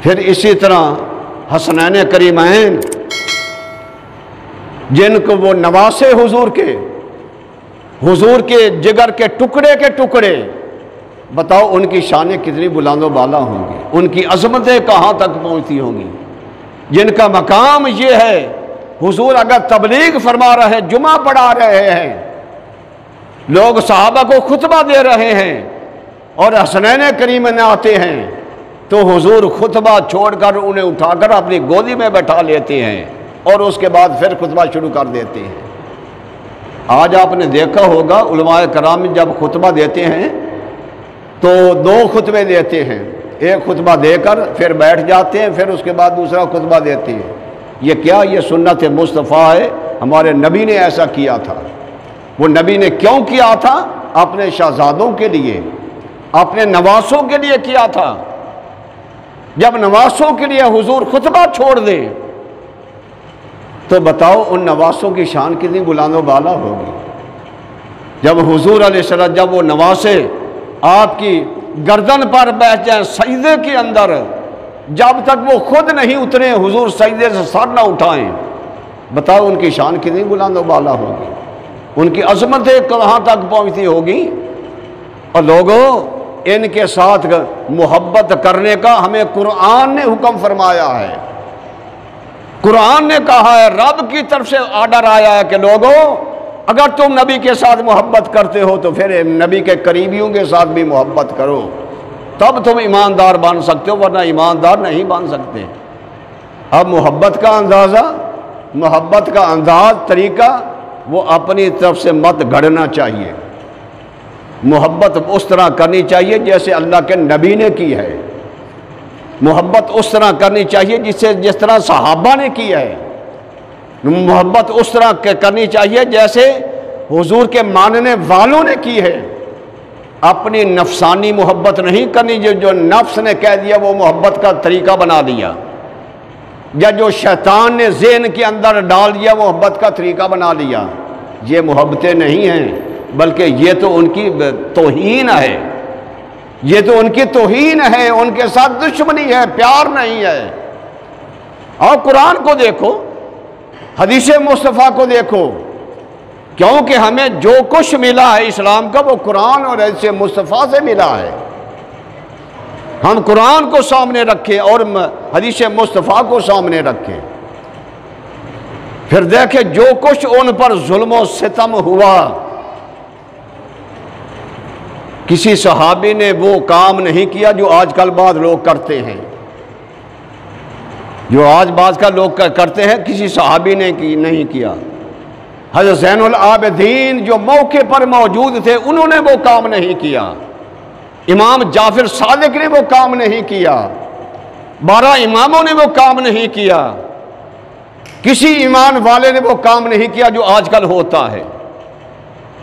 پھر اسی طرح حسنین کریمین جن کو وہ نواسے حضور کے جگر کے ٹکڑے، بتاؤ ان کی شانیں کتنی بلند و بالا ہوں گی، ان کی عظمتیں کہاں تک پہنچتی ہوں گی، جن کا مقام یہ ہے حضور اگر تبلیغ فرما رہے ہیں، جمعہ پڑھا رہے ہیں، لوگ صحابہ کو خطبہ دے رہے ہیں اور حسنین کریمین آتے ہیں تو حضور خطبہ چھوڑ کر انہیں اٹھا کر اپنی گودی میں بیٹھا لیتے ہیں اور اس کے بعد پھر خطبہ شروع کر دیتے ہیں۔ آج آپ نے دیکھا ہوگا علماء کرام جب خطبہ دیتے ہیں تو 2 خطبے دیتے ہیں، ایک خطبہ دے کر پھر بیٹھ جاتے ہیں، پھر اس کے بعد دوسرا خطبہ دیتے ہیں۔ یہ کیا؟ یہ سنت مصطفیٰ ہے، ہمارے نبی نے ایسا کیا تھا۔ وہ نبی نے کیوں کیا تھا؟ اپنے شہزادوں کے لیے، اپنے نواسوں کے لیے کیا تھا۔ جب نواسوں کے لیے حضور خطبہ چھوڑ دیں تو بتاؤ ان نواسوں کی شان کتنی بلند و بالا ہوگی۔ جب حضور علیہ السلام، جب وہ نواسے آپ کی گردن پر بیٹھ جائیں سجدے کے اندر، جب تک وہ خود نہیں اترے حضور سجدے سے سر نہ اٹھائیں، بتاؤ ان کی شان کتنی بلند و بالا ہوگی، ان کی عظمتیں کہاں تک پہنچتی ہوگی۔ اور لوگوں، ان کے ساتھ محبت کرنے کا ہمیں قرآن نے حکم فرمایا ہے، قرآن نے کہا ہے، رب کی طرف سے آرڈر آیا ہے کہ لوگوں اگر تم نبی کے ساتھ محبت کرتے ہو تو پھر نبی کے قریبیوں کے ساتھ بھی محبت کرو، تب تم ایماندار بن سکتے ہو، ورنہ ایماندار نہیں بن سکتے۔ اب محبت کا انداز طریقہ وہ اپنی طرف سے مت گھڑنا چاہیے، محبت اس طرح کرنی چاہیے جیسے اللہ کے نبی نے کی ہے، محبت اس طرح کرنی چاہیے جس طرح صحابہ نے کی ہے، محبت اس طرح کرنی چاہیے جیسے حضور کے ماننے والوں نے کی ہے۔ اپنی نفسانی محبت نہیں کرنی، جو نفس نے کہہ دیا وہ محبت کا طریقہ بنا دیا، یا جو شیطان نے ذہن کے اندر ڈال دیا محبت کا طریقہ بنا لیا، یہ محبتیں نہیں ہیں، بلکہ یہ تو ان کی توہین ہے، یہ تو ان کی توہین ہے، ان کے ساتھ دشمنی ہے، پیار نہیں ہے۔ اور قرآن کو دیکھو، حدیث مصطفیٰ کو دیکھو، کیونکہ ہمیں جو کچھ ملا ہے اسلام کا وہ قرآن اور حدیث مصطفیٰ سے ملا ہے۔ ہم قرآن کو سامنے رکھیں اور حدیث مصطفیٰ کو سامنے رکھیں، پھر دیکھیں جو کچھ ان پر ظلم و ستم ہوا، کسی صحابی نے وہ کام نہیں کیا جو آج کل بعض لوگ کرتے ہیں، جو آج بعض کا لوگ کرتے ہیں، کسی صحابی نے نہیں کیا۔ حضرت زین العابدین جو موقع پر موجود تھے انہوں نے وہ کام نہیں کیا، امام جعفر صادق نے وہ کام نہیں کیا، 12 اماموں نے وہ کام نہیں کیا، کسی ایمان والے نے وہ کام نہیں کیا جو آج کل ہوتا ہے۔